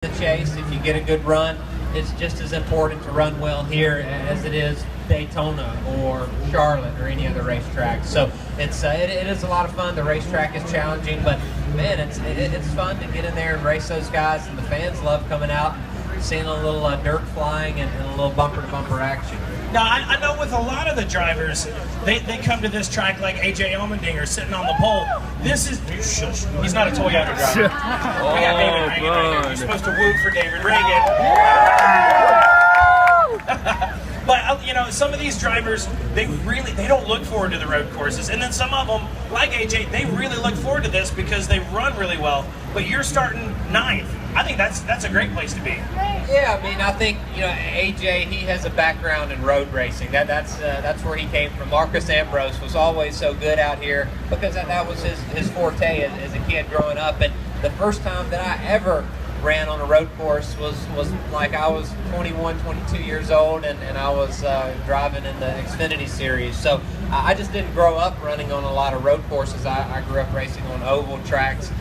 the chase. If you get a good run, it's just as important to run well here as it is Daytona or Charlotte or any other racetrack. So it is a lot of fun. The racetrack is challenging, but man, it's fun to get in there and race those guys, and the fans love coming out and seeing a little dirt flying and a little bumper-to-bumper action. Now, I know with a lot of the drivers, they come to this track like A.J. Allmendinger sitting on the pole. This is... He's not a Toyota driver. We got David Ragan right here. You're supposed to woo for David Ragan. But, you know, some of these drivers, they don't look forward to the road courses. And then some of them, like A.J., they really look forward to this because they run really well. But you're starting 9th. I think that's a great place to be. Yeah, I mean, I think, you know, AJ, he has a background in road racing. That's where he came from. Marcus Ambrose was always so good out here because that was his forte as a kid growing up. And the first time that I ever ran on a road course was like I was 21, 22 years old, and I was driving in the Xfinity Series. So I just didn't grow up running on a lot of road courses. I grew up racing on oval tracks,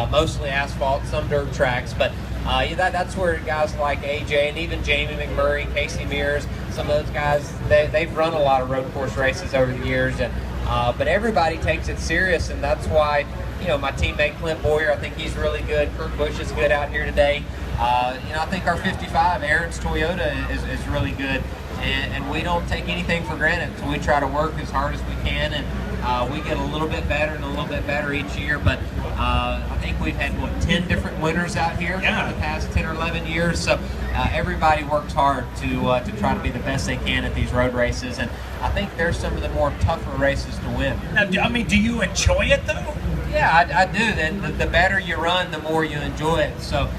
mostly asphalt, some dirt tracks, but that's where guys like AJ and even Jamie McMurray, Casey Mears, some of those guys, they've run a lot of road course races over the years, and but everybody takes it serious, and that's why, you know, my teammate Clint Boyer, I think he's really good. Kurt Busch is good out here today. You know, I think our 55, Aaron's Toyota, is really good, and we don't take anything for granted. So we try to work as hard as we can, and we get a little bit better and a little bit better each year. But I think we've had 10 different winners out here in the past 10 or 11 years. So everybody works hard to try to be the best they can at these road races, and I think they're some of the more tougher races to win. Now, I mean, do you enjoy it though? Yeah, I do. Then the better you run, the more you enjoy it. So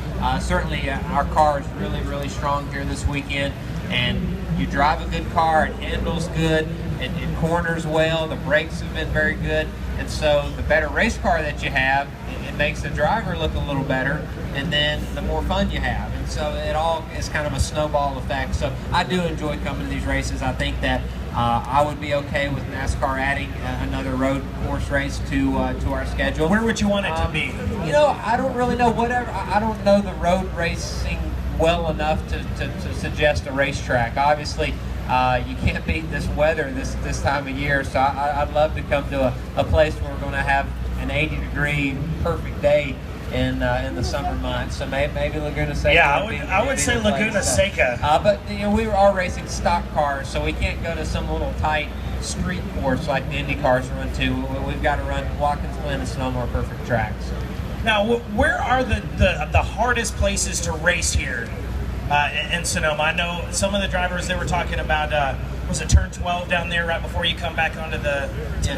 certainly our car is really, really strong here this weekend, and you drive a good car, it handles good, it corners well, the brakes have been very good, and so the better race car that you have, it makes the driver look a little better, and then the more fun you have. And so it all is kind of a snowball effect. So I do enjoy coming to these races. I think that I would be okay with NASCAR adding another road course race to our schedule. Where would you want it to be? You know, I don't really know. I don't know the road racing well enough to suggest a racetrack. Obviously, you can't beat this weather this time of year. So I'd love to come to a place where we're going to have an 80-degree perfect day in the summer months. So maybe Laguna Seca. Yeah, I would say Laguna Seca. But you know, we are racing stock cars, so we can't go to some little tight street course like the Indy cars run to. We've got to run Watkins Glen and Sonoma are perfect tracks. Now, where are the hardest places to race here in Sonoma? I know some of the drivers, they were talking about, was it turn 12 down there right before you come back onto the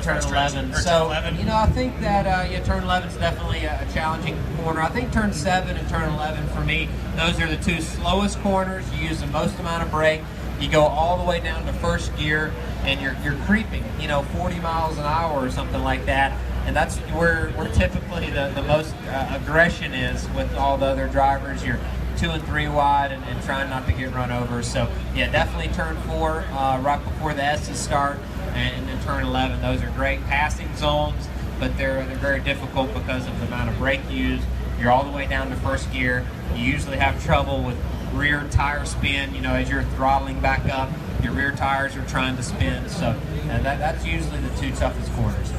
turn 11. So, you know, I think that turn 11 is definitely a challenging corner. I think turn 7 and turn 11 for me, those are the two slowest corners. You use the most amount of brake. You go all the way down to first gear, and you're creeping, you know, 40 miles an hour or something like that. And that's where typically the most aggression is with all the other drivers. You're 2 and 3 wide and trying not to get run over. So yeah, definitely turn 4 right before the S's start, and then turn 11. Those are great passing zones, but they're very difficult because of the amount of brake used. You're all the way down to first gear. You usually have trouble with rear tire spin. You know, as you're throttling back up, your rear tires are trying to spin. So that's usually the two toughest corners.